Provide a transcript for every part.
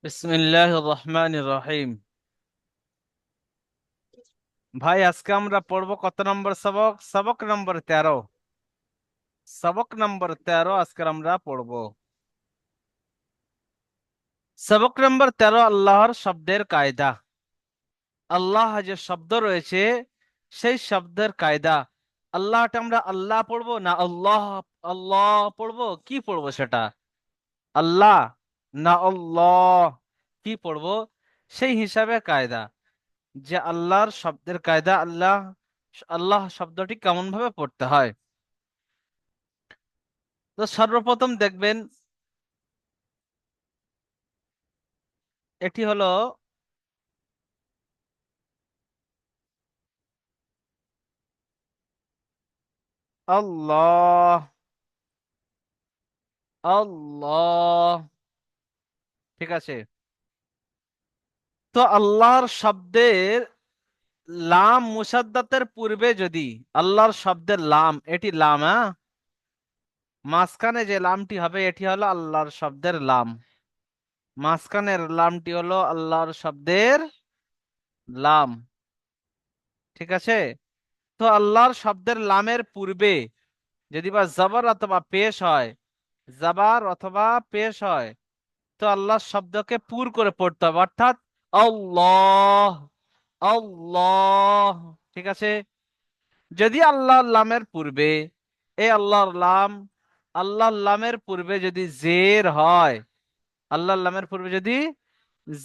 বিসমিল্লাহির রহমানির রহিম। ভাই, আজকে আমরা পড়বো কত নম্বর সবক? সবক নম্বর 13। সবক নম্বর 13 আজকে আমরা পড়বো। সবক নম্বর 13, আল্লাহর শব্দের কায়দা। আল্লাহ যে শব্দ রয়েছে সেই শব্দের কায়দা। আল্লাহটা আমরা আল্লাহ পড়বো না আল্লাহ আল্লাহ পড়বো? কি পড়বো সেটা? আল্লাহ না আল্লাহ কি পড়বো? সেই হিসাবে কায়দা, যে আল্লাহর শব্দের কায়দা। আল্লাহ আল্লাহ শব্দটি কেমন ভাবে পড়তে হয়। তো সর্বপ্রথম দেখবেন, এটি হলো আল্লাহ। আল্লাহ, ঠিক আছে। তো আল্লাহর শব্দের লাম মুসাদ্দাতের পূর্বে যদি আল্লাহর শব্দের লাম, এটি লাম, হ্যাঁ, মাঝখানে যে লামটি হবে এটি হলো আল্লাহর শব্দের লাম। মাঝখানের লামটি হলো আল্লাহর শব্দের লাম, ঠিক আছে। তো আল্লাহর শব্দের লামের পূর্বে যদি বা জবর অথবা পেশ হয়, জবর অথবা পেশ হয়, তো আল্লাহ শব্দকে পুর করে পড়তে হবে, অর্থাৎ আল্লাহ আল্লাহ, ঠিক আছে। যদি আল্লাহর লামের পূর্বে, এই আল্লাহর লাম, আল্লাহর লামের পূর্বে যদি জের হয়, আল্লাহর লামের পূর্বে যদি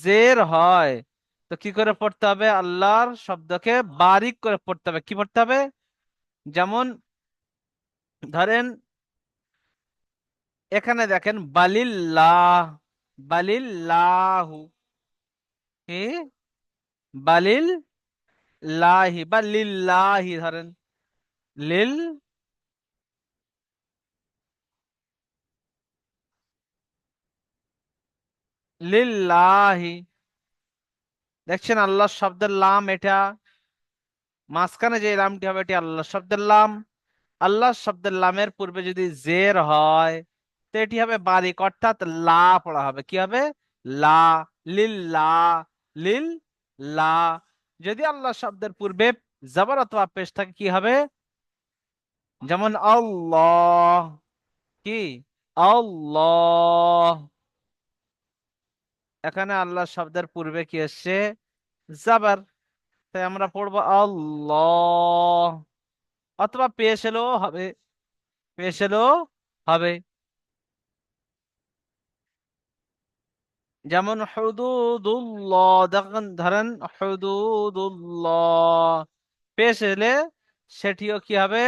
জের হয়, তো কি করে পড়তে হবে? আল্লাহর শব্দকে বারিক করে পড়তে হবে। কি পড়তে হবে? যেমন ধরেন, এখানে দেখেন বালিল্লাহ, বালিল্লাহু, কি? বালিল লাহি বা লিল্লাহি, ধরেন লিল, লিল্লাহি। দেখছেন আল্লাহ শব্দের লাম এটা, মাঝখানে যে লামটি হবে এটি আল্লাহ শব্দের লাম। আল্লাহ শব্দের লামের পূর্বে যদি জের হয়, তো এটি হবে বারিক, অর্থাৎ লা পড়া হবে। কি হবে? লা, লিল্লা, লিল লা। যদি আল্লাহ শব্দের পূর্বে জবর অথবা পেশ থাকে, কি হবে? যেমন আল্লাহ, কি? আল্লাহ। এখানে আল্লাহ শব্দের পূর্বে কি এসছে? জাবার। তাই আমরা পড়বো আল্লাহ, অথবা পেশ এলো হবে, পেশ এলো হবে। যেমন হুদুদুল্লাহ, দেখেন ধরেন হুদুদুল্লাহ, পেশ এলে সেটিও কি হবে?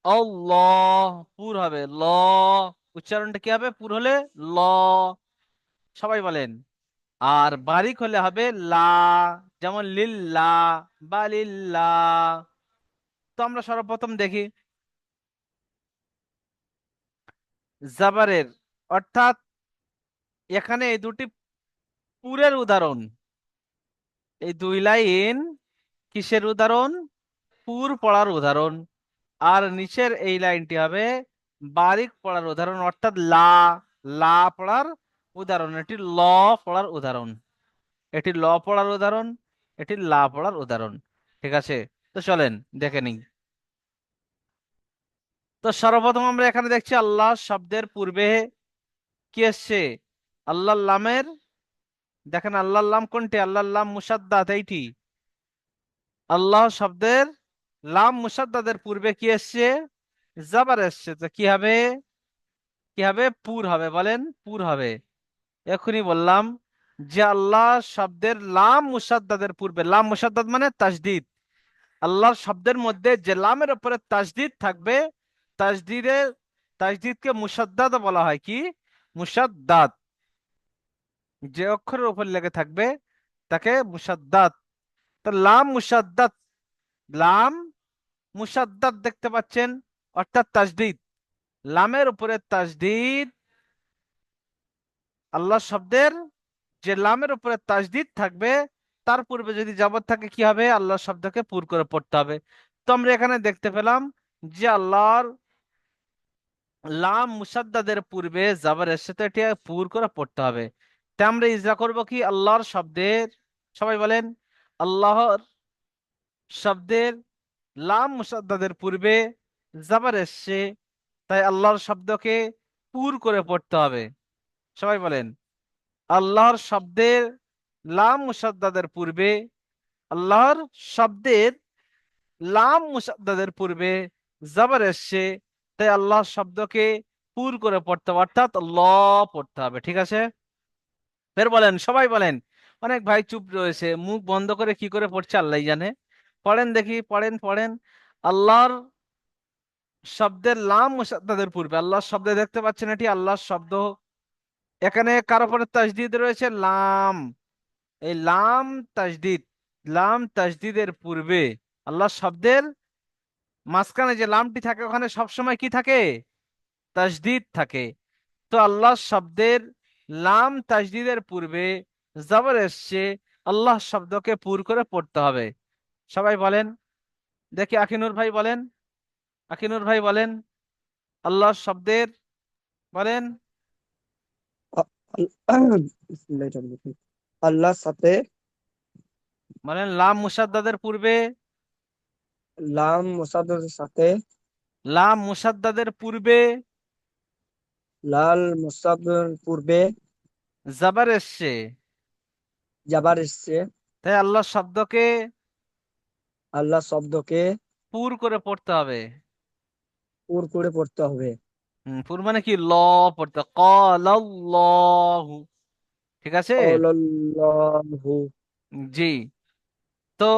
আল্লাহ, পুর হবে ল। উচ্চারণটা কি হবে? পুর হলে ল, সবাই বলেন। আর বারিক হলে হবে লা, যেমন লিল্লা বা লিল্লা। তো আমরা সর্বপ্রথম দেখি জাবারের, অর্থাৎ এখানে এই দুটি পুরের উদাহরণ। এই দুই লাইন কিসের উদাহরণ? পুর পড়ার উদাহরণ। আর নিচের এই লাইনটি হবে বারিক পড়ার উদাহরণ, অর্থাৎ লা, লা পড়ার উদাহরণ। এটি ল পড়ার উদাহরণ, এটি ল পড়ার উদাহরণ, এটি লা পড়ার উদাহরণ, ঠিক আছে। তো চলেন দেখে নিই। তো সর্বপ্রথম আমরা এখানে দেখছি আল্লাহ শব্দের পূর্বে কি এসছে? আল্লাহর লামের, দেখেন আল্লাহর লাম কোনটি? আল্লাহর লাম মুসাদ্দাত, এইটি। আল্লাহ শব্দের লাম মুসাদ্দাদের পূর্বে কি এসছে? জাবার এসছে। তো কি হবে? কি হবে? পুর হবে। বলেন, পুর হবে। এখনই বললাম যে আল্লাহ শব্দের লাম মুসাদ্দাদের পূর্বে, লাম মুসাদ্দাদ মানে তাসদিদ, আল্লাহর শব্দের মধ্যে যে লামের উপরে তাসদিদ থাকবে, তাসদিদের, তাসদিদকে মুসাদ্দাদ বলা হয়। কি? মুসাদ্দাদ। যে অক্ষরের উপর লেগে থাকবে তাকে মুসাদ্দাদ। তো লাম মুসাদ্দাদ, লাম মুসাদ্দাদ দেখতে পাচ্ছেন, অর্থাৎ তাসদিদ, লামের উপরে তাসদিদ। আল্লাহ শব্দের যে লামের উপরে তাসদিদ থাকবে, তার পূর্বে যদি যাবত থাকে, কি হবে? আল্লাহ শব্দকে পুর করে পড়তে হবে। তো আমরা এখানে দেখতে পেলাম যে আল্লাহর লাম মুসাদ্দাদের পূর্বে জাবার এসে, তো এটি পুর করে পড়তে হবে। তাই আমরা ইজরা করব কি আল্লাহর শব্দের, সবাই বলেন, আল্লাহর শব্দের লাম মুসাদ্দাদের পূর্বে জাবার এসছে, তাই আল্লাহর শব্দকে পুর করে পড়তে হবে। সবাই বলেন, আল্লাহর শব্দের লাম মুসাদ্দাদের পূর্বে, আল্লাহর শব্দের লাম মুসাদ্দাদের পূর্বে জাবার এসছে, তাই আল্লাহর শব্দকে পুর করে পড়তে হবে, অর্থাৎ ল পড়তে হবে। ঠিক আছে, ফের বলেন, সবাই বলেন। অনেক ভাই চুপ রয়েছে, মুখ বন্ধ করে কি করে পড়ছে আল্লাহ জানে। পড়েন দেখি, পড়েন পড়েন। আল্লাহর শব্দের লাম মুসাদ্দাদের পূর্বে, আল্লাহর শব্দে দেখতে পাচ্ছেন এটি আল্লাহর শব্দ, এখানে কার উপরে তাসদিদ রয়েছে? লাম। এই লাম তাসদিদ, লাম তাসদিদের পূর্বে আল্লাহর শব্দের মাঝখানে যে লামটি থাকে ওখানে সবসময় কি থাকে? তাসদিদ থাকে। তো আল্লাহ শব্দের লাম তাসদিদের পূর্বে জবর এসছে, আল্লাহ শব্দকে পুর করে পড়তে হবে। সবাই বলেন দেখি, আকিনুর ভাই বলেন, আকিনুর ভাই বলেন, আল্লাহ শব্দের বলেন, বিসমিল্লাহির রহমানির রহিম। আল্লাহর সাথে, বলেন লাম মুসাদ্দাদের পূর্বে, লাম মুসাদ্দাদের সাথে, লাম মুসাদ্দাদের পূর্বে লাল মুসাদ্দাদের পূর্বে জবর এসছে, জাবার এসছে, তাই আল্লাহ শব্দকে আল্লাহ শব্দকে পুর করে পড়তে হবে। পুর করে পড়তে হবে। পুর মানে কি? ল পড়তে, ক্বালাল্লাহু। ঠিক আছে, ক্বালাল্লাহু। জি। তো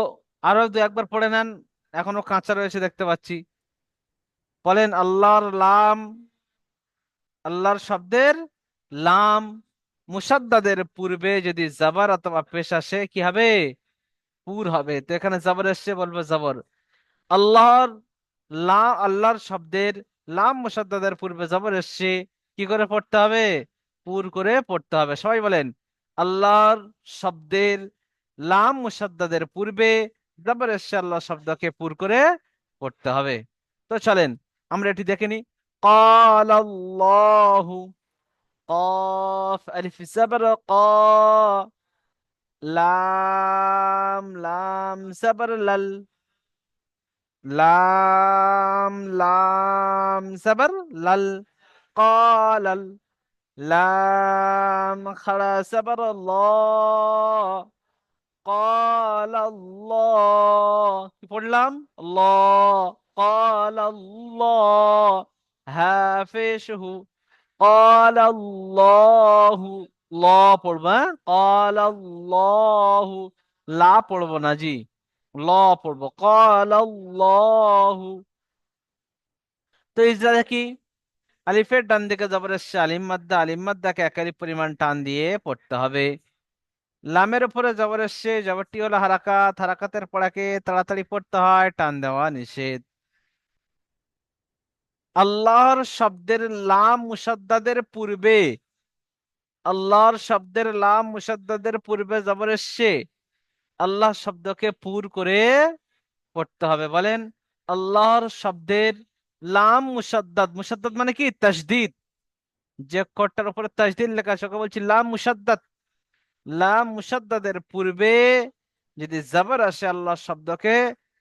আরো দু একবার পড়ে নেন, এখনো কাঁচা রয়েছে দেখতে পাচ্ছি। বলেন আল্লাহর লাম, আল্লাহর শব্দের লাম মুসাদ্দাদের পূর্বে যদি জাবার অথবা পেশ আসে কি হবে? পুর হবে। তো এখানে জাবার এসছে, বলবো জবর। আল্লাহর আল্লাহর শব্দের লাম মুসাদ্দাদের পূর্বে জবর এসছে, কি করে পড়তে হবে? পুর করে পড়তে হবে। সবাই বলেন, আল্লাহর শব্দের লাম মুসাদ্দাদের পূর্বে জবর এসছে, আল্লাহ শব্দকে পুর করে পড়তে হবে। তো চলেন আমরা এটি দেখে নিই। قال الله، قاف ألف زبر قا، لام لام زبر لل، لام لام زبر لل، قال لام خرا زبر الله، قال الله কি পড়লাম? الله، قال الله হাফিজহু، قال الله ল পড়বা, قال الله লা পড়বো না জি, ল পড়বো, قال الله। তো ইজরা কি? আলিফের ডান দিকে জবর এসছে আলিম মাদ্দা, আলিম মাদ্দাকে এক আলিফ পরিমাণ টান দিয়ে পড়তে হবে। লামের উপরে জবর এসছে, জবরটি হলো হারাকাত, হারাকাতের পড়াকে তাড়াতাড়ি পড়তে হয়, টান দেওয়া নিষেধ। আল্লাহর শব্দের লাম মুসাদ্দাদের পূর্বে, আল্লাহর শব্দের লাম মুসাদ্দাদের পূর্বে জবর এসছে, আল্লাহ শব্দকে পুর করে পড়তে হবে। বলেন আল্লাহর শব্দের লাম মুসাদ্দাদ, মুসাদ্দাদ মানে কি? তাসদিদ। যে কটটার উপরে তাসদিদ লেখা আছে ওকে বলছি লাম মুসাদ্দাদ। লাম মুসাদ্দাদের পূর্বে যদি জাবার আসে, আল্লাহ শব্দকে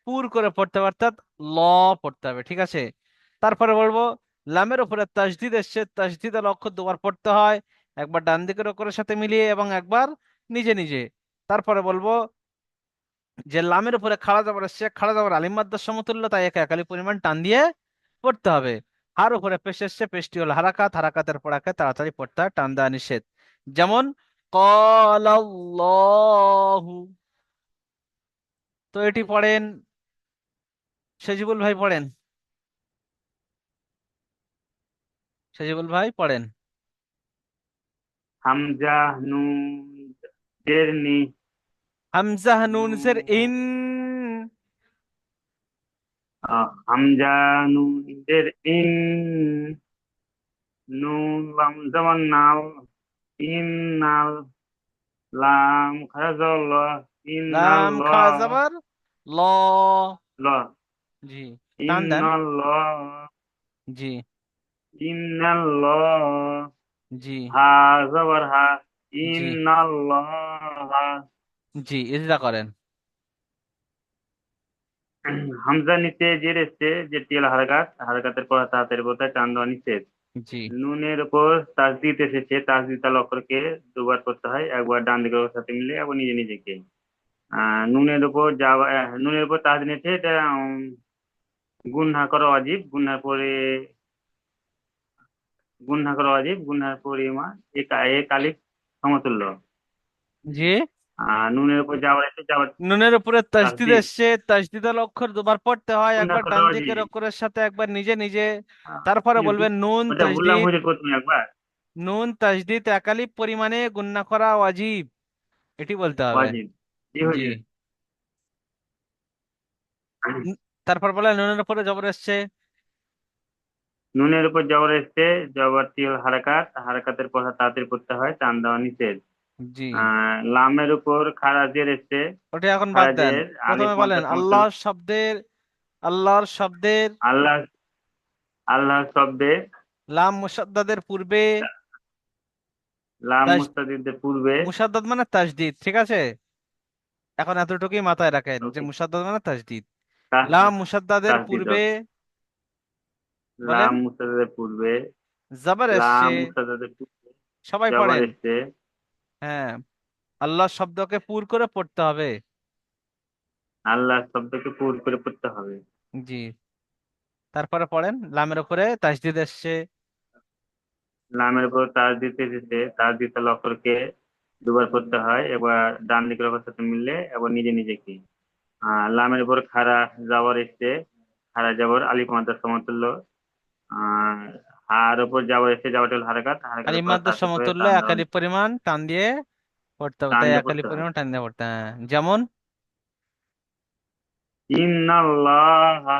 পুর করে পড়তে হবে, অর্থাৎ ল পড়তে হবে। ঠিক আছে, তারপরে বলবো লামের উপরে তাসদিদ এসছে, তাসদিদের অক্ষর দুবার পড়তে হয়, একবার ডান দিকের অক্ষরের সাথে মিলিয়ে এবং একবার নিজে নিজে। তারপরে বলবো যে লামের উপরে খাড়া জবর এসছে, খাড়া জবর আলিম মাদ্দার সমতুল্য, তাই একে একালি পরিমাণ টান দিয়ে পড়তে হবে। হার উপরে পেশ এসছে, পেশটি হলো হারাকাত, হারাকাতের পড়াকে তাড়াতাড়ি পড়তে হয়, টান দেওয়া নিষেধ। যেমন ক্বালাল্লাহু। তো এটি পড়েন, সজিবুল ভাই পড়েন, সজিবুল ভাই পড়েন। হামজা নুন জের নি, হামজাহ নুন জের নুন ইন, হামজা নুন জের ইন, নুন লাম জবর নাল, ইন্নাল, লাম খাজল লাম খা ইন্নাল্লাহ, জবর ল, ল জি, টান দেন, ইন্নাল্লাহ, জি ইন্নাল্লাহ, জি হা জবর হা, জি ইন্নাল্লাহা। জি, ইজরা করেন। হামজা নিচে জের এসছে, যে টিয়াল হারাকাত, হারাকাতের পর তাহাতের বোতায় টান দেওয়া নিষেধ। জি নুনের উপর তাসদিদ এসেছে, তাসদিদ আল অক্ষরকে দুবার করতে হয়, একবার ডান দিকের সাথে মিলে, একবার নিজে নিজেকে। নুনের উপর যাওয়া, নুনের উপর তাসদিদ এসেছে, এটা গুণহা করা অজীব, গুণহার পরে গুণহা করা অজীব, গুণহার পরিমাণ এক আলিফ সমতুল্য। জি, নুনের উপর যাওয়ার এসে যাওয়ার নুনের উপরে তাসদিদ তাসদিদ, এসছে, তাসদিদাল অক্ষর দুবার পড়তে হয়, গুণহা একবার করা ডান দিকের অজীব। অক্ষরের সাথে, একবার নিজে নিজে। তারপরে বলবেন নুন ওটা বললাম তাসদিদ, হুজুর প্রথমে একবার। নুন তাসদিদ একালিপ পরিমাণে গুণনা করা ওয়াজিব, এটি বলতে হবে। অজীব। জি জি। হুজুর। উম, তারপর বলে নুনের উপরে জবর এসছে। নুনের উপর জবর এসছে, জবর তিল হারাকাত, হারাকাতের পর তাড়াতাড়ি পড়তে হয়, টান দেওয়া নিষেধ। জি, লামের উপর খারাজের এসছে, ওটা এখন বাদ দেন। খারাজের আলিফ প্রথমে মাদ্দা বলেন সমতুল্য। আল্লাহর শব্দের আল্লাহ, আল্লাহ শব্দে লাম মুসাদ্দাদের পূর্বে লাম তাস, মুস্তাদিদের পূর্বে। মুসাদ্দাদ মানে তাসদিদ, ঠিক আছে? এখন এতটুকুই মাথায় রাখেন যে ওকে। মুসাদ্দাদ মানে তাসদিদ। লাম মুসাদ্দাদের তাসদিদ, পূর্বে বলেন লাম মুস্তাদিদের পূর্বে, জবর এসছে। লাম মুস্তাদিদের পূর্বে সবাই জবর পড়েন। এসছে। হ্যাঁ, আল্লাহ শব্দকে পুর করে পড়তে হবে। আল্লাহ শব্দকে পুর করে পড়তে হবে। জি, তারপরে পড়েন লামের উপরে তাসদিদ এসছে। লামের উপর তাসদিদ এসেছে, তাসদিদ আল অক্ষরকে দুবার পড়তে হয়, এবার ডান দিকের অক্ষরের সাথে মিললে, এবার নিজে নিজেকে। লামের উপর খাড়া জাবর এসছে, খাড়া জাবর আলিফ মাদ্রাজ সমতুল্য। আর হার উপর জাবর এসছে, জাবরটা হলো হারাকাত, হারাকাতের পর কালিমাদ্দ তাতে পরে সমতুল্য টান দেওয়া একালি পরিমাণ টান দিয়ে পড়তে হবে, টান তাই দিয়ে একালি পড়তে হয়। পরিমাণ টান দিয়ে পড়তে হবে। যেমন ইন্নাল্লাহা।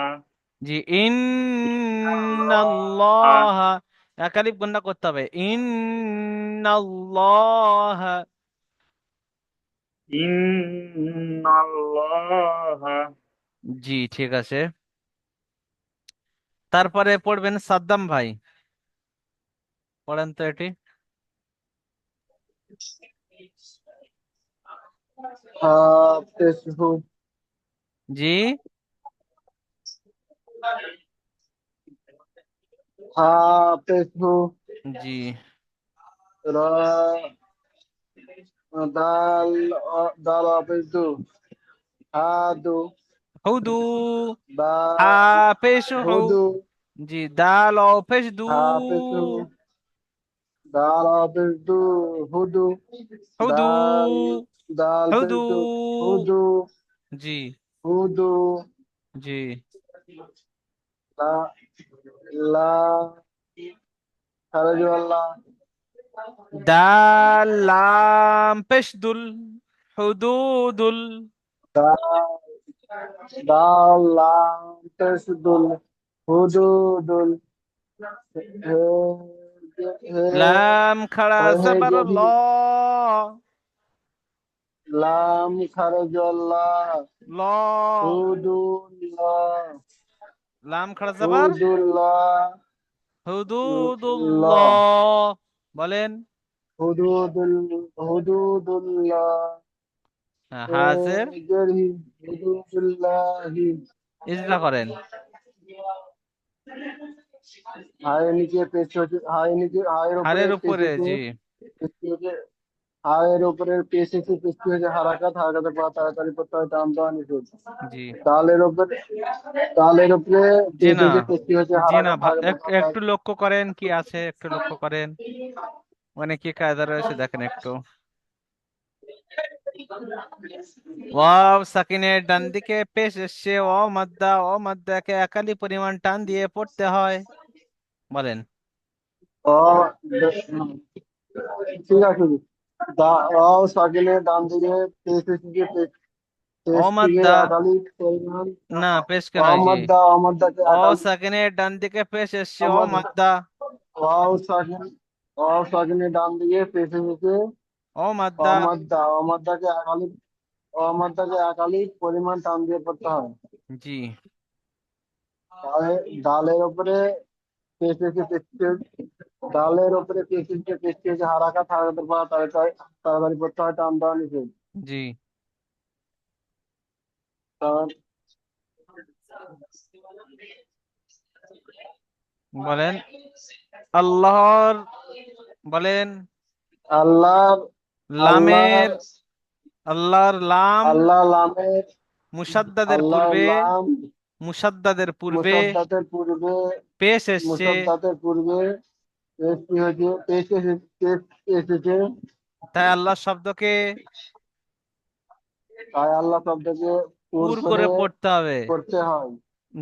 জি, ইন্নাল্লাহ, একালিপ গণনা করতে হবে, ইন্নাল্লাহ। ইন্নাল্লাহা। জি, ঠিক আছে। তারপরে পড়বেন সাদ্দাম ভাই, পড়েন তো এটি। হাফিজহু জি হাফিজহু জি, রা দাল দাল হাফিজহু হাদু হুদু, বা হাফেজহু। হুদু জি, দাল অফেজ দু, হাফিজহু দাল হাফিজহু হুদু হুদু, দাল দাল হুদু। হাফিজহু হুদু জি হুদু জি, লা লা খারজু আল্লাহ দাল লাম পেশদুল, হুদুদুল। দাল লাম তাসদুল হুদুদুল হে হে লাম খাড়া হে জবর ল, গরি লাম খারজাল্লাহ ল, হুদুল্লাহ লাম খাড়া জবর হুদুল্লাহ লা হুদুদুল্লাহ, বলেন। হুদুদুল হুদুদুল্লাহ হ্যাঁ, হে হাজের গরি হুদুদুল্লাহি ইজরা করেন। হায়ের নিচে পেশ হচ্ছে হায়ের নিচে হায়ের উপরে হারের পেশ উপরে, হচ্ছে জি পেশটি হচ্ছে হায়ের উপরে পেশ হচ্ছে পেশটি হচ্ছে হারাকাত হারাকাতের পর তাড়াতাড়ি করতে হয় টান দেওয়া নিষেধ জি তালের উপরে তালের উপরে জি পেশ না, হচ্ছে পেশটি হচ্ছে জি না, হারাকাত হারাকাতের পর একটু লক্ষ্য করেন কি আছে, একটু লক্ষ্য করেন, মানে কি কায়দা রয়েছে দেখেন একটু। ওয়াও সাকিনের ডান দিকে পেশ এসছে, ও মাদ্দাকে একালি পরিমাণ টান দিয়ে পড়তে হয়, বলেন। অ ঠিক আছে দা অ সাকিনে ডান দিকে পেশ এসেছে ও পেশটিকে মাদ্দা, একাধিক পরিমাণ না পেশকে নয়, জি, অমদ্দা অমদ্দাকে ও একাধিক সাকিনের ডান দিকে পেশ এসছে, ও অমদ মাদ্দা, অ সাকিন অ সাকিনে ডান দিকে পেশ এসেছে ও মাদ্দা। অমদ্দাকে একাধিক পরিমাণ টান দিয়ে পড়তে হয় জি ডালের উপরে পেশ এসে পেশটি ডালের উপরে পেশ এসেছে, পেশটি হচ্ছে হারাকাত, হারাকাতের পর তাড়াতাড়ি তাড়াতাড়ি পড়তে হয়, টান দেওয়া নিষেধ। জি কারণ বলেন আল্লাহর, বলেন আল্লাহর লামের, আল্লাহর আল্লাহর লাম আল্লাহ লামের মুসাদ্দাদের আল্লাহর পূর্বে, লাম মুসাদ্দাদের পূর্বে মুসাদ্দাতের পূর্বে পেশ এসছে, মুসাদ্দাতের পূর্বে পেশটি হয়েছে, পেশ এসেছে। তাই আল্লাহ শব্দকে তাই আল্লাহ শব্দকে পুর পুর করে করে পড়তে হবে। পড়তে হয়,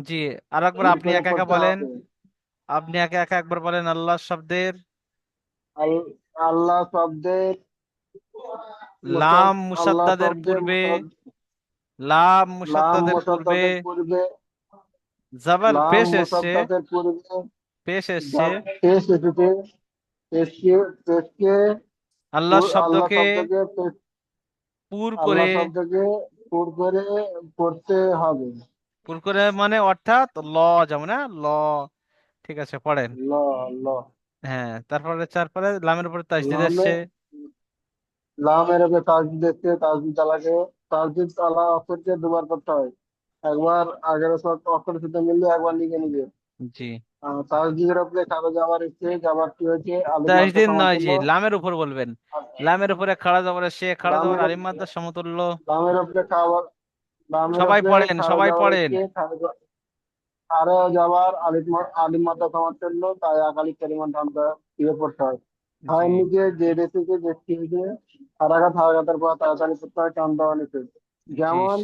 জি, আর একবার পুর আপনি করে একা একা পড়তে বলেন, হবে। আপনি একা একা একবার বলেন আল্লাহ শব্দের আল্লাহ শব্দের লাম আল্লাহ মুসাদ্দাদের শব্দের পূর্বে, লাম লাম মুসাদ্দাদের পূর্বে মুসাদ্দাতের পূর্বে জবর লাম পেশ এসছে, মুসাদ্দাতের পূর্বে পেশ এসছে, পেশ এসেছে, পেশকে পেশকে আল্লাহ আল্লাহ শব্দকে শব্দকে পুর আল্লাহ করে, শব্দকে পুর করে পড়তে হবে। পুর করে মানে অর্থাৎ ল, যেমন হ্যাঁ, ল। ঠিক আছে পড়েন। ল ল হ্যাঁ, তারপরে লামের উপরে তাসদিদ লামে এসছে। লামের উপরে তাসদিদ দেখতে, তাসদিদ তালাকে, তাসদিদ তালা অক্ষরকে দুবার করতে হয়, একবার আগের অক্ষরের সাথে মিললে, একবার লিখে নিবে। জি, তাসদিদের উপরে খাড়া যাওয়ার এসছে, যাবারটি হয়েছে আলিফ মাদ্দা তাসদিদ নয়, সমাতুল্য। জি লামের উপর বলবেন। লামের উপরে খাড়া জবর সে, খাড়া জবর লামের আলিফ মাদ্দা সমতুল্য। লামের উপরে খাবার লামের সবাই উপরে পড়েন, খাড়া সবাই যাওয়ার পড়েন। এসছে, আরে যাবার আলিফ মাদ্দা সমাতুল্য, তাই আকালিক পরিমাণ টানতে দিয়ে পড়তে হয়। জি হয় নিচে যে রেসিকে দেখতে হয়েছে, হারাঘাত হারাঘাতের পর তাড়াতাড়ি করতে হয়, টান দেওয়া নিষেধ। জি যেমন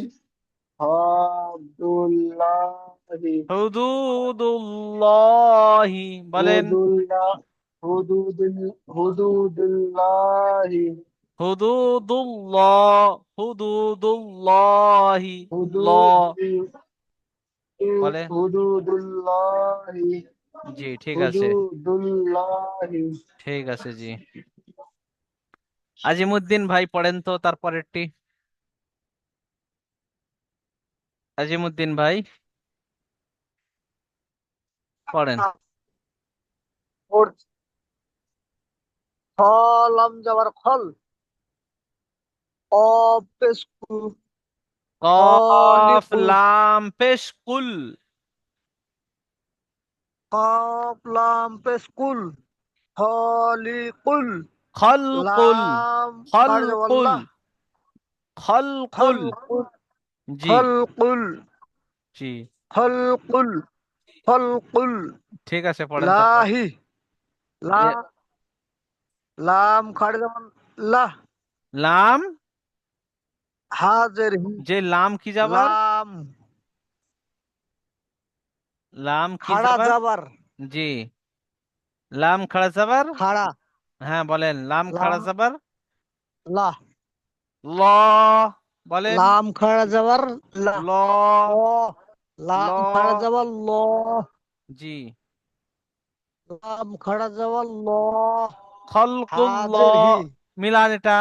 হদুল্লাহি, হুদুদুল্লাহি বলেন, হুদুল্লাহ, হুদুদুল হুদুদুল্লাহি, হুদুদুল্লাহ, হুদুদুল্লাহি, ল হুদুদুল বলে। হুদুদুল্লাহি, জি ঠিক আছে, হুদুদুল্লাহি। ঠিক আছে জি। আজিমুদ্দিন ভাই পড়েন তো তারপরেরটি। আজিমুদ্দিন ভাই পড়েন। ওর খ, লাম যাবার খল, অ পেশ কু, কফ খলিকু, লাম পেশ কুল, কফ লাম পেশ কুল, খলিকুল, খলকুল, লাম খার খলকুল, যাবাল্লাহ, খলকুল। খলকুল, জি খলকুল, জি খলকুল, খলকুল, ঠিক আছে পড়েন তারপর। লাহি, লা, এ, লাম খার যাবাল লাহ, লাম, হাজের হি, যে লাম কি যাবার, লাম লাম কি খাড়া যাবার, যাবার, জি লাম খাড়া যাবার। খাড়া, হ্যাঁ বলেন লাম খাড়া লাম যাবার, লাহ, ল বলেন, লাম খাড়া যাবার লাহ, ল, ল, ল, লাম খাড়া যাবার ল, জি লাম খাড়া যাওয়ার ল, খলকুল্লাহ, হাজের হি, মিলান এটা,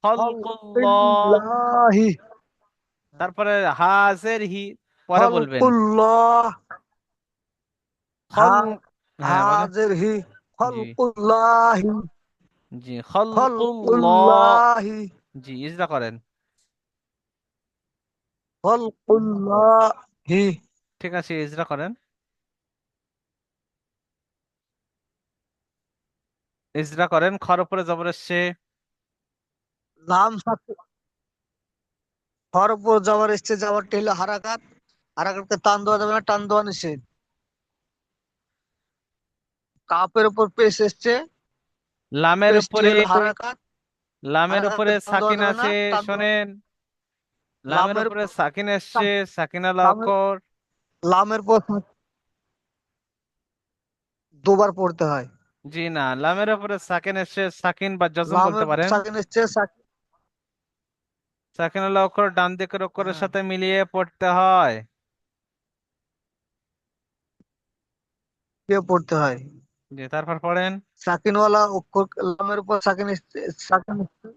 খলকুল্লাহ, খলকুল্লাহি, তারপরে হাজের হি পরে বলবেন, খলকুল্লাহ, খল, হ্যাঁ বলেন, হাজের হি, জি খলকুল্লাহি, জি খলকুল্লাহ, খলকুল্লাহি, জি ইজরা করেন। খলকুল্লাহি, ঠিক আছে ইজরা করেন, ইজরা করেন, খর উপরে জবর এসছে। লাম সাথে হর উপর যাওয়ার এসছে, যাওয়ারটি হলো হারাকাত, হারাকাতকে টান দেওয়া যাবে না, টান দেওয়া নিষেধ। কাপের উপর পেশ এসছে, লামের পেশটি উপরে, হলো হারাকাত, লামের উপরে হারাকাতকে টান দেওয়া সাকিন যাবে না, আছে, টান দেওয়া, শোনেন, লামের লামের উপরে সাকিন এসছে, সাকিন আল লামের অক্ষর। লামের পর দুবার পড়তে হয়। জি না, লামের উপরে সাকিন এসছে, সাকিন বা জজম বলতে লামের পারেন। সাকিন এসছে, সাকিন আল অক্ষর ডান দিকের অক্ষরের হ্যাঁ, সাথে মিলিয়ে পড়তে হয়। দিয়ে পড়তে হয়। জি তারপর পড়েন। সাকিনওয়ালা অক্ষর, লামের উপর সাকিন এসছে, সাকিন এসছে,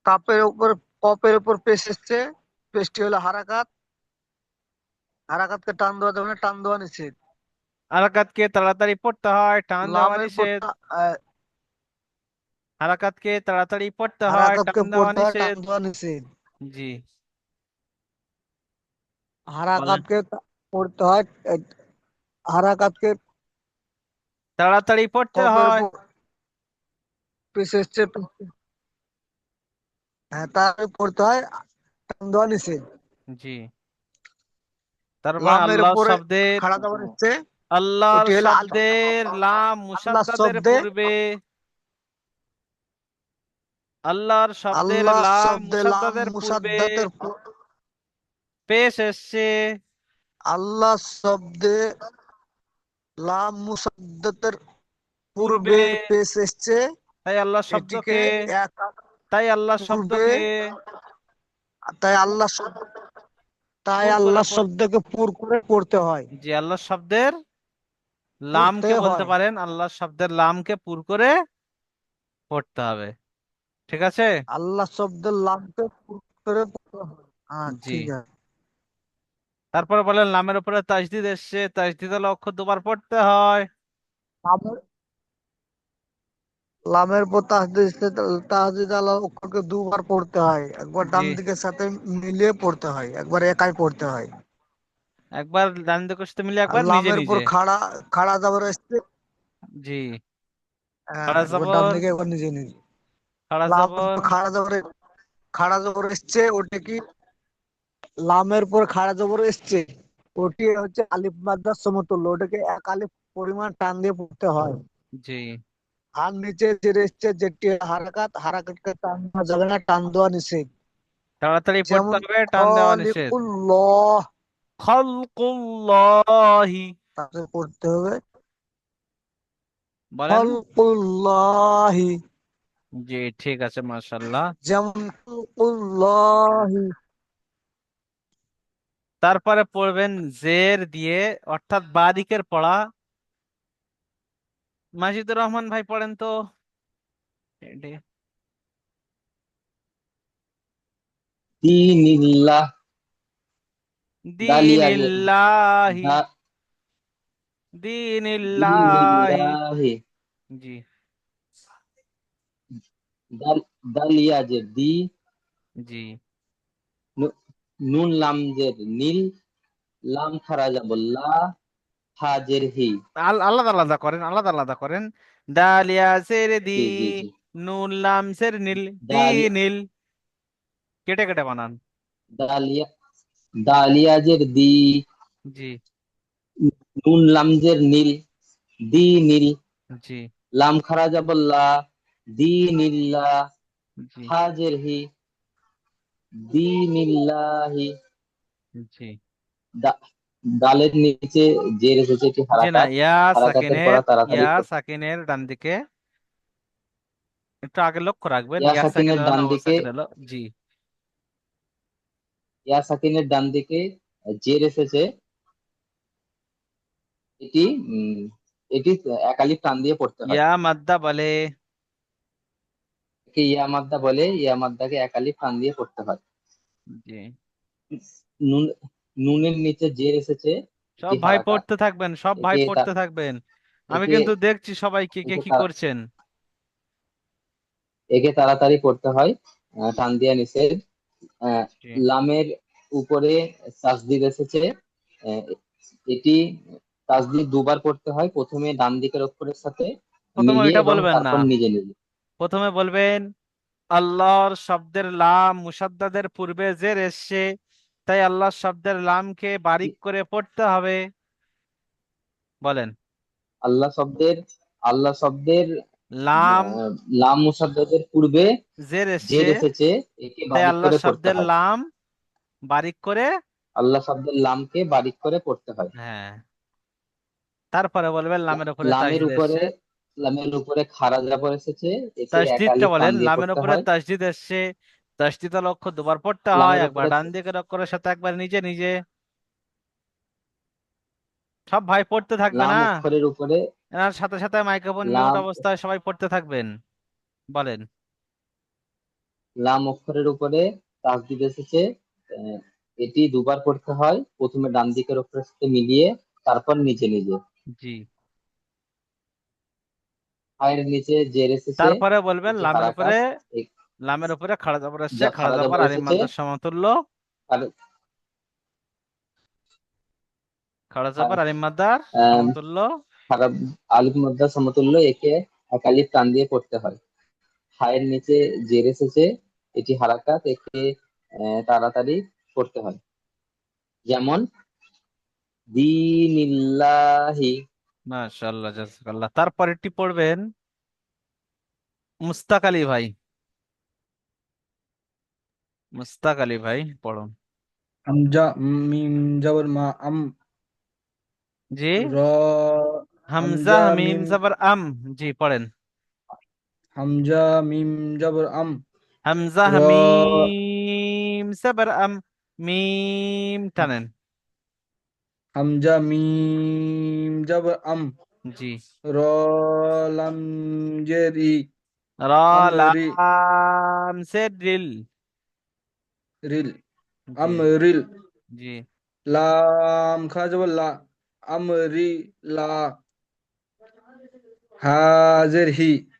কাপের উপর, কপের উপর পেশ এসছে, পেশটি হলো হারাকাত, হারাকাতকে টান দেওয়া যাবে না, টান দেওয়া নিষেধ। হারাকাতকে তাড়াতাড়ি পড়তে হয়, টান দেওয়া লামের পর নিষেধ। হারাকাতকে তাড়াতাড়ি পড়তে হয়, হারাকাতকে টান দেওয়া পড়তে হয়, টান নিষেধ। দেওয়া নিষেধ। জি, বলেন। হারাকাতকে পড়তে হয়, হারাকাতকে তাড়াতাড়ি পড়তে কফের হয়। পেশ এসছে, হ্যাঁ তার পড়তে হয়, টান দেওয়া নিষেধ। জি, তার মানে লামের আল্লাহ পরে শব্দের, খাড়া দাবার এসছে, আল্লাহর ওটি হলো শব্দের লাম আল্লাহ মুসাদ্দাদের শব্দে, পূর্বে, আল্লাহর শব্দের আল্লাহ লাম শব্দে লাম মুসাদ্দাদের পূর্বে মুসাদ্দাতের পেশ এসছে, আল্লাহ শব্দে লাম মুসাদ্দাতের পূর্বে, পূর্বে পেশ এসছে, তাই আল্লাহ এটিকে শব্দকে, এক তাই আল্লাহ পূর্বে, শব্দকে তাই আল্লাহ তাই পুর করে আল্লাহ শব্দকে পুর করে পড়তে হয়, জি, আল্লাহ শব্দের পড়তে লামকে বলতে হয়। পারেন, আল্লাহ শব্দের লামকে পুর করে পড়তে হবে। ঠিক আছে। আল্লাহ শব্দের লামকে পুর করে পড়তে হয়। হ্যাঁ জি, ঠিক আছে। তারপরে বলেন লামের উপরে তাজদিদ এসছে, তাজদিদ হলো অক্ষর দুবার পড়তে হয়। লামের লামের পর তাসদিদ, তাসদিদ আলা অক্ষরকে দুবার পড়তে হয়, একবার জি, ডান দিকের সাথে মিলিয়ে পড়তে হয়, একবার একাই পড়তে হয়। একবার ডান দিকের সাথে মিলে, আর একবার নিজে লামের পর নিজে। খাড়া খাড়া যাবার আসছে, জি, খাড়া একবার ডান জবর, দিকে একবার নিজে নিজে। খাড়া লামের জবর। পর খাড়া জবর এসছে, ওটা কি লামের পর খাড়া জবর এসছে, ওটি হচ্ছে আলিফ মাদ্দার সমতুল্য, ওটাকে এক আলিফ পরিমাণ টান দিয়ে পড়তে হয়। জি, আর নিচে যে এসছে যেটি হারাকাত, হারাকাতকে টান দেওয়া যাবে না, টান দেওয়া নিষেধ। তাড়াতাড়ি পড়তে যেমন হবে, টান দেওয়া নিষেধ। খলিকুল্লাহ, খালকুল্লাহি, তাকে পড়তে হবে বলেন। খলকুল্লাহি, জি, ঠিক আছে, মাশাআল্লাহ। যেমন খলকুল্লাহি। তারপরে পড়বেন জের দিয়ে, অর্থাৎ বাদিকের পড়া। মাজিদুর রহমান ভাই পড়েন তো এটি। দীনিল্লাহ, দালিয়া যে দীনিল্লাহি, দা- দীনিল্লাহি। দীনিল্লাহি, জি, দালিয়া যে দি, জি, নুন লাম জের নীল, লাম খারা যাবল্লা, হাজের হি। আলাদা আলাদা করেন, আলাদা আলাদা করেন। দালিয়া সের দি, জি জি জি। নুন লাম সের নীল, দি দালি নীল, কেটে কেটে বানান। দালিয়া দালিয়া জের দি, জি, নুন লাম জের নীল, দি নীল, জি, লাম খারা যাবল্লা, দি নীল্লা, জি, হাজের হি, দি নীল্লাহি। জি, দালের নিচে জের এসেছে, এটি জি, না, হারাকাত, ইয়া হারাকাতের সাকিনের, পড়া তাড়াতাড়ি ইয়া পড়তে। সাকিনের ডান দিকে একটু আগে লক্ষ্য রাখবেন, ইয়া ইয়া সাকিন সাকিনের হলো ডান না, ও দিকে, সাকিন হলো। জি, ইয়া সাকিনের ডান দিকে জের এসেছে, এটি এটি একালিফ টান দিয়ে পড়তে হয়। ইয়া মাদ্দা বলে। একে ইয়া মাদ্দা বলে, ইয়া মাদ্দাকে একালিফ টান দিয়ে পড়তে হয়। জি, নুন, নুনের নিচে জের এসেছে, সব এটি ভাই হারাকাত। পড়তে থাকবেন, সব ভাই একে পড়তে থাকবেন। আমি একে কিন্তু দেখছি সবাই কে কে একে কি তাড়া- করছেন। একে তাড়াতাড়ি পড়তে হয়, টান দিয়া নিষেধ। আহ, জি, লামের উপরে তাসদিদ এসেছে, আহ, এটি তাসদিদ দুবার পড়তে হয়, প্রথমে ডান দিকের অক্ষরের সাথে প্রথমে মিলিয়ে এটা এবং বলবেন না, তারপর নিজে নিজে। প্রথমে বলবেন আল্লাহর শব্দের লাম মুসাদ্দাদের পূর্বে জের এসছে, তাই আল্লাহ শব্দের লামকে বারিক করে পড়তে হবে। বলেন। আল্লাহ শব্দের আল্লাহ শব্দের লাম আহ, লাম মুসাদ্দাদের পূর্বে জের জের এসছে, এসেছে, একে তাই বারিক আল্লাহ করে পড়তে শব্দের হয়। লাম বারিক করে। আল্লাহ শব্দের লামকে বারিক করে পড়তে হয়। হ্যাঁ, তারপরে বলবেন লামের উপরে লামের তাসদিদ উপরে এসছে। লামের উপরে খাড়া জাবর এসেছে, একে এক তাসদিদটা আলিফ টান বলেন, দিয়ে লামের পড়তে উপরে হয়। তাসদিদ এসছে, তাসদিদ লক্ষ্য দুবার পড়তে হয়, লামের একবার উপরে ডান দিকের অক্ষরের সাথে, একবার নিজে নিজে। সব ভাই পড়তে থাকবে লাম না, অক্ষরের উপরে এনার সাথে সাথে মাইক্রোফোন মিউট লাম অবস্থায় সবাই পড়তে থাকবেন। বলেন। লাম অক্ষরের উপরে তাসদিদ এসেছে, আহ, এটি দুবার পড়তে হয়, প্রথমে ডান দিকের অক্ষরের সাথে মিলিয়ে তারপর নিচে নিজে। জি। হায়ের নিচে জের এসেছে, তারপরে বলবেন এটি লামের উপরে, হারাকাত। এ- লামের উপরে খাড়া জবর এসছে, যা খাড়া খাড়া জবর জবর আলিফ এসেছে, মাদ্দার সমতুল্য, আর খাড়া আর, জবর আলিফ মাদ্দার আম, সমতুল্য। খারাপ আলিফ মুদ্রা সমতুল্য, একে এক আলিফ টান দিয়ে পড়তে হয়। হায়ের নিচে জের এসেছে, এটি হারাকাত, একে তাড়াতাড়ি পড়তে হয়। যেমন দিনিল্লাহি। মাশাআল্লাহ, জাযাকাল্লাহ। তারপরেরটি পড়বেন মুস্তাক আলী ভাই। মুস্তাক আলী ভাই পড়ুন। হামজা মিম জবর মা আম জি। র হামজা হামজা মিম মিম জবর আম। জি পড়েন। হামজা মিম জবর আম হামজা র মিম জবর আম, মিম টানেন। হামজা মিম জবর আম জি। র লাম জের ই রা আমরি লাম সে রিল। রিল জি। আমরিল জি। লাম খা জবর লা আমরি লা হাজের হি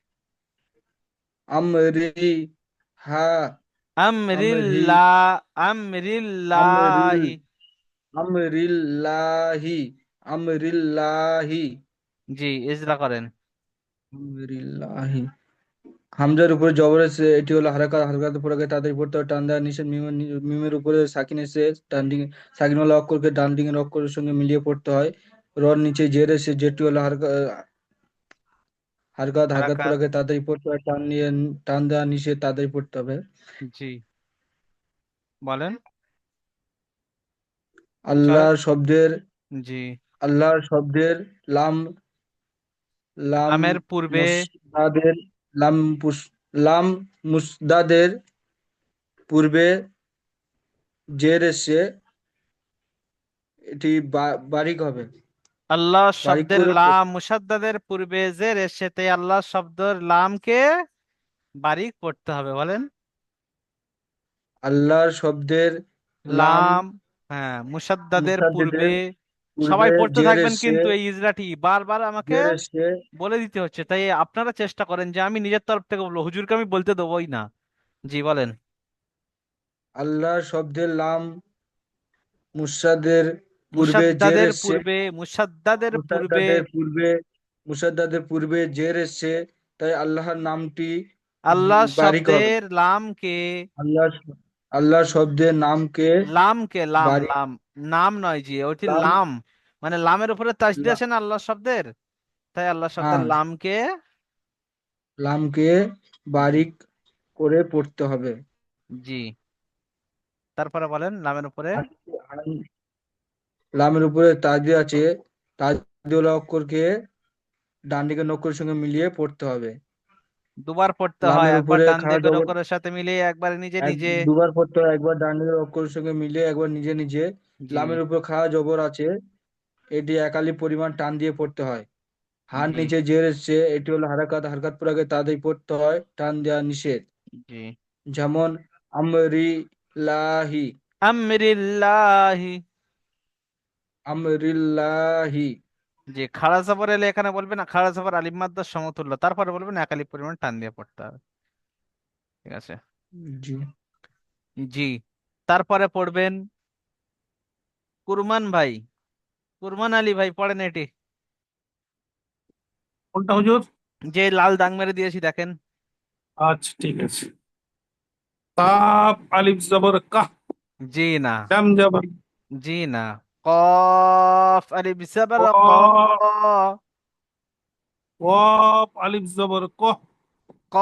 আমরি হা আমরি আমরিল্লাহ, আমরিল আমরিল্লাহি। আমরিল্লাহি আমরিল্লাহি জি, ইজরা করেন। আমরিল্লাহি হামজার উপরে জবর এসে, এটি হলো হারাকাত, হারাকাত পড়ে গিয়ে তাদের পড়তে হয় টান দেওয়া নিষেধ। মিমের উপরে সাকিন এসে, ডান দিকে সাকিনওয়ালা অক্ষরকে ডান দিকের অক্ষরের সঙ্গে মিলিয়ে পড়তে হয়। রর নিচে জের এসে, যেটি হলো হারকাত, হারকাত হারকাত পড়ে হারাকাত। গিয়ে তাদের পড়তে হয় টান নিয়ে, টান দেওয়া নিষেধ, তাদের পড়তে হবে। জি বলেন। চলেন। আল্লাহর শব্দের, জি। আল্লাহর শব্দের লাম, লাম লামের পূর্বে, মুসদাদের, লাম লাম মুসদাদের পূর্বে জের এসে, এটি বারিক হবে, আল্লাহ বারিক শব্দের করে লাম মুসাদ্দাদের পূর্বে যে রেশেতে আল্লাহ শব্দের লামকে বারিক পড়তে হবে। বলেন। আল্লাহর শব্দের লাম লাম, হ্যাঁ, মুসাদ্দাদের পূর্বে। মুসাদ্দেদের সবাই পূর্বে পড়তে জের থাকবেন, এসে, কিন্তু এই ইজরাটি বারবার আমাকে জের এসে, বলে দিতে হচ্ছে, তাই আপনারা চেষ্টা করেন যে আমি নিজের তরফ থেকে বলবো, হুজুরকে আমি বলতে দেবোই না। জি বলেন। আল্লাহর শব্দের লাম মুসাদ্দের পূর্বে জের মুসাদ্দাদের এসে, পূর্বে, মুসাদ্দাদের পূর্বে। মুসাদ্দাদের পূর্বে, মুসাদ্দাদের পূর্বে জের এসে, তাই আল্লাহর নামটি আল্লাহ বারিক হবে। শব্দের লামকে, আল্লাহ, আল্লাহর শব্দের নামকে লামকে, লাম বারিক, লাম, নাম নয়, জি ওইটি লাম, লাম, মানে লামের উপরে তাসদিদ লা- আছে না আল্লাহ শব্দের, তাই আল্লাহ শব্দের হ্যাঁ, লামকে। লামকে বারিক করে পড়তে হবে। জি। তারপরে বলেন লামের উপরে। লামের উপরে তাজদি আছে, তাজদিওয়ালা অক্ষরকে ডান দিকের অক্ষরের সঙ্গে মিলিয়ে পড়তে হবে। দুবার পড়তে হয়, লামের একবার উপরে ডান খাড়া দিকের জবর, অক্ষরের সাথে মিলিয়ে, একবার নিজে নিজে। দুবার পড়তে হয়, একবার ডান দিকের অক্ষরের সঙ্গে মিলিয়ে, একবার নিজে নিজে। জি। লামের উপর খাড়া জবর আছে, এটি একালি পরিমাণ টান দিয়ে পড়তে হয়। হার জি। নিচে জের এসছে, এটি হলো হারাকাত, হারকাত পরে আগে তাদের পড়তে হয় টান দেওয়া নিষেধ। জি। যেমন আমরি লাহি, আমরিল্লাহি। আমরিল্লাহি জি, খাড়া জবর এলে এখানে বলবেন খাড়া জবর আলিফ মাদ্দার সমতুল্য, তারপরে বলবেন এক আলিফ পরিমাণ টান দিয়ে পড়তে হবে। ঠিক আছে। জি। জি। তারপরে পড়বেন কুরমান ভাই, কুরমান আলী ভাই পড়েন এটি। কোনটা হুজুর? যে লাল দাগ মেরে দিয়েছি দেখেন। আচ্ছা ঠিক আছে। কাফ আলিফ জবর কাহ, জি না। লাম জবর জি না। কফ আলিফ জবর ক। ক, ওয়াব আলিফ জবর কহ, লাম ক।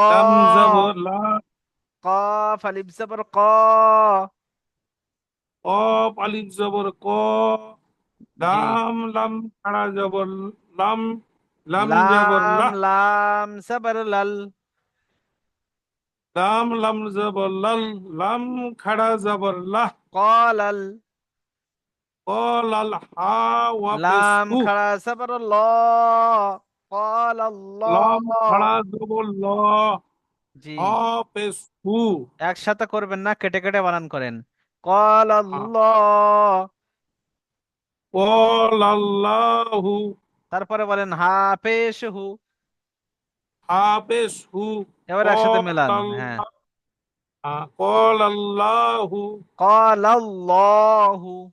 জবর লা, কফ আলিফ জবর ক। কফ আলিফ জবর ক, জি। লাম লাম খাড়া জবর লাম, লাম জবর লাম লা, লাম জবর লাল। লাম লাম জবর লাল, লাম খাড়া জবর লাহ, কলাল। লাল হা ওয়াপেস লাম হু, খাড়া জবর ল। কল লাম আল্লাহ। খাড়া জবর ল, জি। হা পেশ হু, একসাথে করবেন না, কেটে কেটে বানান করেন। কল আল্লাহ। কল আল্লাহু, তারপরে বলেন হাফেজ হু। হাফেজ হু। এবার একসাথে কল মেলান, হ্যাঁ। আল্লাহ, কল আল্লাহু। ক্বালাল্লাহু।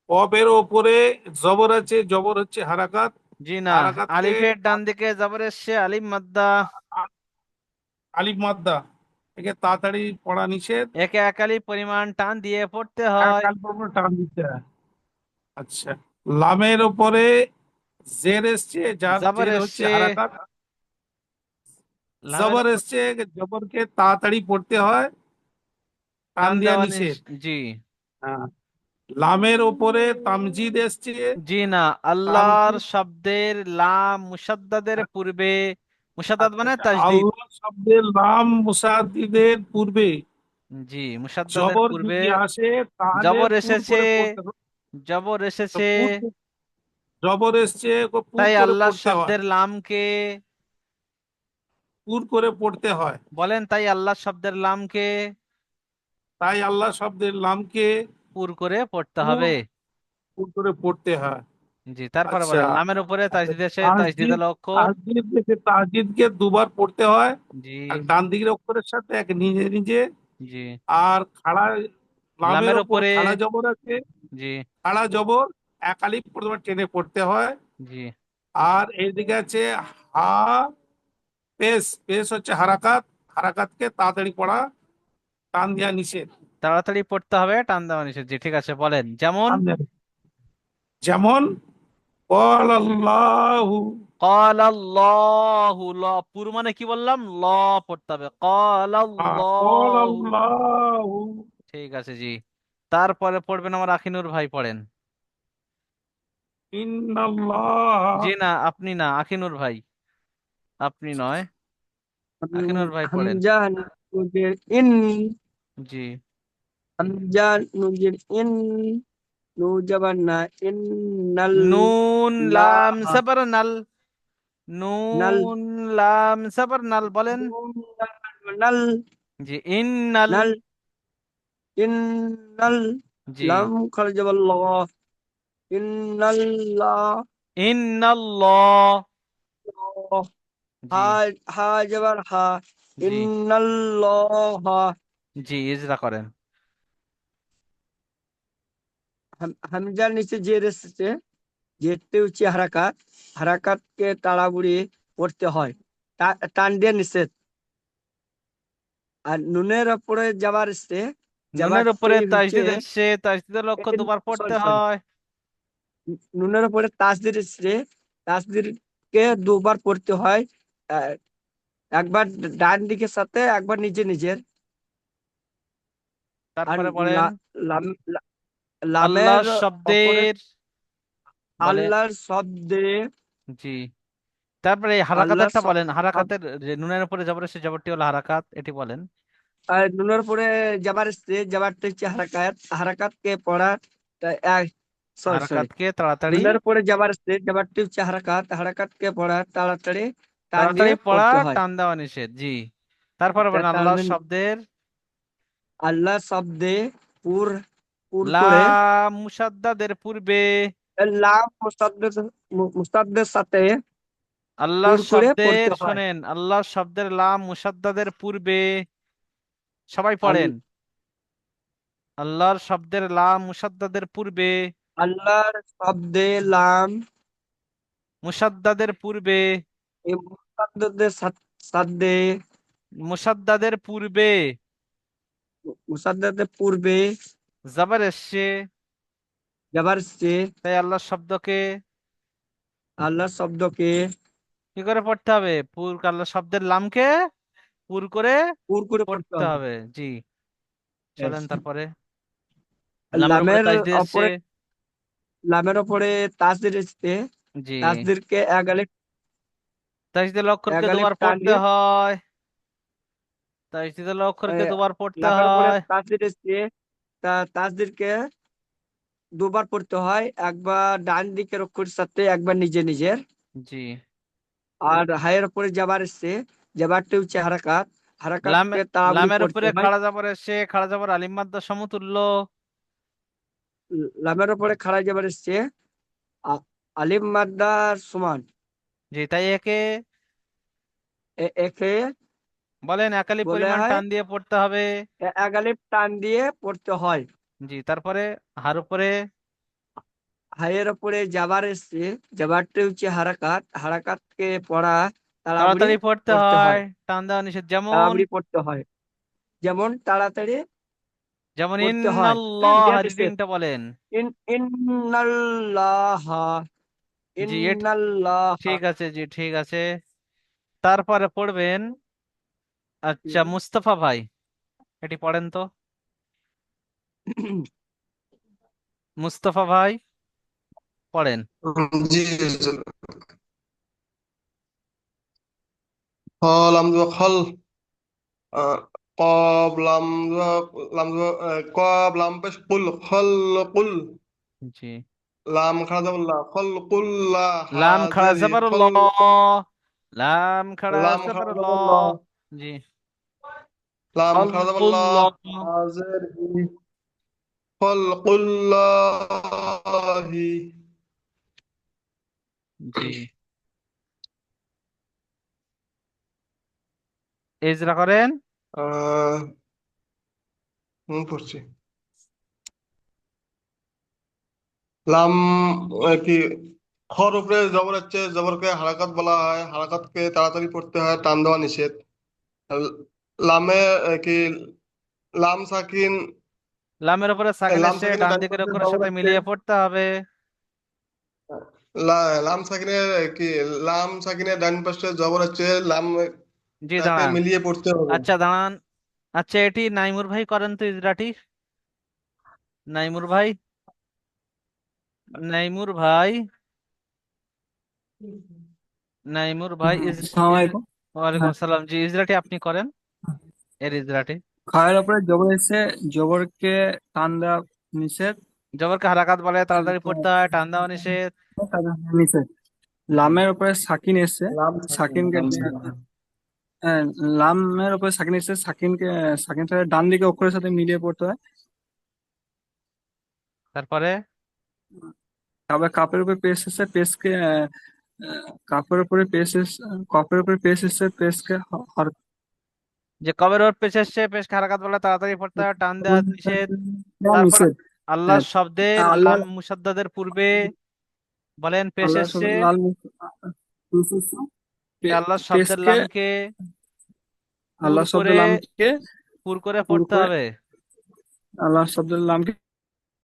কফের ওপরে জবর আছে, জবর হচ্ছে হারাকাত। জি না, হারাকাতকে আলিফের ডান দিকে জবর এসছে, আলিফ মাদ্দা। আলিফ মাদ্দা, একে তাড়াতাড়ি পড়া নিষেধ। একে এক আলিফ পরিমাণ টান দিয়ে পড়তে এক হয়। আলিফের উপর টান দিতে হয়। আচ্ছা, লামের ওপরে জের এসছে, যার জবর জের হচ্ছে এসছে, হারাকাত। লামের জবর উপর এসছে, জবরকে তাড়াতাড়ি পড়তে হয়, টান টান দেওয়া দেওয়া নিষেধ। জি। হ্যাঁ। লামের ওপরে তামজিদ এসছে, জি না, আল্লাহর তামজিদ। শব্দের লাম মুসাদ্দাদের পূর্বে, মুসাদ্দাদ আচ্ছা মানে আচ্ছা, তাজদীদ। আল্লাহ শব্দের লাম মুসাদ্দিদের পূর্বে জি, মুসাদ্দাদের জবর পূর্বে যদি আসে তাহলে জবর পুর এসেছে, করে পড়তে হবে। জবর তো এসেছে, জবর এসছে, পুর তাই করে আল্লাহর পড়তে হয়, শব্দের লামকে, পুর করে পড়তে হয়। বলেন তাই আল্লাহর শব্দের লামকে তাই আল্লাহ শব্দের লামকে পুর করে পড়তে পুর হবে। পুর করে পড়তে হয়। জি, তারপরে আচ্ছা, বলেন লামের উপরে আচ্ছা, তাজদীদ এসে, তাজদীদ তাসদিদ, হলো অক্ষর। তাসদিদ থেকে তাসদিদকে দুবার পড়তে হয়, জি। এক ডান দিকের অক্ষরের সাথে, এক নিজে নিজে। জি, আর খাড়া, লামের লামের ওপর উপরে। খাড়া জবর আছে, জি। খাড়া জবর এক আলিফ প্রথমে টেনে পড়তে হয়। জি, আর এইদিকে আছে হা পেশ, পেশ হচ্ছে হারাকাত, হারাকাতকে তাড়াতাড়ি পড়া, টান দেওয়া নিষেধ। তাড়াতাড়ি পড়তে হবে, টান দেওয়া নিষেধ। জি, ঠিক আছে, বলেন যেমন। টান দেওয়া নিষেধ। যেমন কল আল্লাহু। ক্বালা আল্লাহু, ল পুর মানে কি বললাম, ল পড়তে হবে, ক্বালা কল আল্লাহু। আল্লাহু। ঠিক আছে, জি। তারপরে পড়বেন আমার আখিনুর ভাই, পড়েন। ইন্নাল্লাহ। জি না, আপনি না, আখিনুর ভাই, আপনি নয়, আখিনুর ভাই পড়েন। হামজা নুজের ইন, জি। হামজা নুজের ইন, নু জবান না, ইন্নাল, নুন লা, লাম সাবর নাল, নাল, নুন লাম সাবর নাল, বলেন। নুন, নাল, জি, ইন্নাল। নাল, ইন্নাল, জি, লাম খালি জবান ল, ইন্নাল্লাহ, ইন্নাল্লাহ। জি। হা, হা জবান হা, জি। ইন্নাল্লাহ। জি, ইজরা করেন। হামজার নিচে জের এসেছে, জেরতে হচ্ছে হারাকাত, হারাকাতকে তাড়াহুড়ি পড়তে হয়, টান দিয়ে নিষেধ। আর নুনের উপরে যাবার এসছে, নুনের উপরে যাবারটি হচ্ছে, তাজদিদ এসছে, তাজদিদের লক্ষ্য দুবার পড়তে সরি সরি, হয়। নুনের উপরে তাসদির এসছে, তাসদিরকে দুবার পড়তে হয়, আহ, একবার ডান দিকের সাথে, একবার নিজে নিজের। আর তারপরে বলেন লাম- লামের আল্লাহর উপরে শব্দের, বলে। আল্লাহর শব্দে, জি। তারপরে এই আল্লাহর হারাকাতেরটা বলেন, হারাকাতের যে নুনের উপরে জবর এসছে, জবরটি হলো হারাকাত, এটি বলেন। আর নুনের পরে যাবার এসছে, যাবারটা হচ্ছে হারাকাত, হারাকাতকে পড়া, সরি সরি, হারাকাতকে তাড়াতাড়ি, নুনের পরে যাবার এসছে, যাবারটি হচ্ছে হারাকাত, হারাকাতকে পড়া তাড়াতাড়ি টান দিয়ে তাড়াতাড়ি পড়া, পড়তে হয়। টান দেওয়া নিষেধ। জি। তারপরে বলেন আল্লাহর শব্দের আল্লাহ শব্দে পুর, পুর করে, লাম মুসাদ্দাদের পূর্বে, লাম মুসাদ্দের, মুসাদ্দের সাথে পুর আল্লাহর করে শব্দের, পড়তে হয়। শোনেন, আল্লাহর শব্দের লাম মুসাদ্দাদের পূর্বে, সবাই পড়েন। আল- আল্লাহর শব্দের লাম মুসাদ্দাদের পূর্বে, আল্লাহর শব্দে লাম, মুসাদ্দাদের পূর্বে, এই মুসাদ্দের সাথে, মুসাদ্দাদের পূর্বে মুসাদ্দের পূর্বে জবর এসছে, যাবার এসছে, তাই আল্লাহর শব্দকে আল্লাহর শব্দকে কি করে পড়তে হবে, পুর, আল্লাহর শব্দের লামকে পুর করে পুর করে পড়তে পড়তে হবে। হবে। জি, চলেন Yes. তারপরে লামের উপরে লামের তাজদিদ এসছে। ওপরে, লামের ওপরে তাসদির এসছে, জি, তাসদিরকে তাজদিদের অক্ষরকে এক আলিফ দুবার টান পড়তে দিয়ে, হয়, তাজদিদের অক্ষরকে আহ, দুবার পড়তে লামের ওপরে হয়। তাসদির এসছে, তাসদিরকে দুবার পড়তে হয়, একবার ডান দিকের অক্ষরের সাথে, একবার নিজে নিজের। জি। আর হায়ের উপরে যাবার এসছে, যাবারটা হচ্ছে হারাকাত, লামে, হারাকাতকে তাড়াহুড়ি লামের পড়তে উপরে হয়। খাড়া জবর এসছে, খাড়া জবর আলিম মাদ্দা সমতুল্য। লামের উপরে খাড়া যাবার এসছে, আ- আলিফ মাদ্দার সমান জি, তাই একে একে বলেন একালি বলে পরিমাণ হয় টান দিয়ে পড়তে হবে। এক আলিফ টান দিয়ে পড়তে হয়। জি, তারপরে হার উপরে হাইয়ের উপরে জাবার এসছে, জাবারটা হচ্ছে হারাকাত, হারাকাতকে পড়া তাড়াতাড়ি তাড়াতাড়ি পড়তে পড়তে হয়, হয়, টান দেওয়া নিষেধ। যেমন তাড়াতাড়ি পড়তে হয়, যেমন তাড়াতাড়ি যেমন পড়তে হয়। হ্যাঁ, ইন্নাল্লাহ এটা নিষেধ। রিডিংটা বলেন। ইন্নাল্লাহা, জি, ইন্নাল্লাহা। ঠিক আছে, জি ঠিক আছে। তারপরে পড়বেন, আচ্ছা মুস্তফা ভাই এটি পড়েন তো। মুস্তফা ভাই পড়েন। জি জি। লাম জবর খল, কব কব লাম পেশ কুল খল কুল, জি, লাম খাড়া জবর লা খল কুল লা, লাম খাড়া হাজের হি জবর ল, খল, লাম খাড়া লাম জবর খাড়া ল। জবর লা, জি, লাম খাড়া জবর লা, খলকুল্লাহ। হাজের হি খল কুল্লাহি। জি, ইজরা করেন। আহ পড়ছি। লাম কি খর উপরে জবর হচ্ছে, জবরকে হারাকাত বলা হয়, হারাকাতকে তাড়াতাড়ি পড়তে হয়, টান দেওয়া নিষেধ। লামে কি লাম সাকিন, লামের উপরে সাকিন লাম এসে সাকিনের ডান ডান দিকের পাশে অক্ষরের জবর সাথে হচ্ছে, মিলিয়ে পড়তে হবে। লাম সাকিনের কি লাম সাকিনের ডান পাশে জবর হচ্ছে, লাম জি, তাকে দাঁড়ান। মিলিয়ে পড়তে হবে। আচ্ছা দাঁড়ান। আচ্ছা, এটি নাইমুর ভাই করেন তো ইজরাটি। নাইমুর ভাই, নাইমুর ভাই, নাইমুর ভাই আসসালামু আলাইকুম। ওয়ালাইকুম হ্যাঁ, সালাম। জি, ইজরাটি আপনি করেন, এর ইজরাটি। খায়ের উপরে জবর এসছে, জবরকে টান দেওয়া নিষেধ, জবরকে হারাকাত বলে, তাড়াতাড়ি পড়তে হয়, টান দেওয়া নিষেধ। নিষেধ। জি, লামের উপরে সাকিন এসছে, লাম সাকিন, সাকিনকে লাম সাকিন। লামের উপরে সাকিন এসছে, সাকিন সাথে ডান দিকে অক্ষরের সাথে মিলিয়ে পড়তে হয়। তারপরে তারপরে কাপের উপরে পেস্ট এসছে, পেস্টকে কাপের উপরে পেস্ট এসছে, কাপের উপরে পেস্ট এসছে, পেস্টকে যে কবের ওর পেশ এসছে, পেশকে হারাকাত বলে, তাড়াতাড়ি পড়তে হয়, টান দেওয়া নিষেধ। তারপর নিষেধ। আল্লাহর হ্যাঁ, শব্দের আল্লাহ, লাম মুসাদ্দাদের পূর্বে বলেন পেশ আল্লাহ এসছে, লাল আল্লাহর শব্দের পেস্টকে, লামকে পুর আল্লাহ শব্দ করে লামকে পুর করে পুর পড়তে করে, হবে। আল্লাহ শব্দের লামকে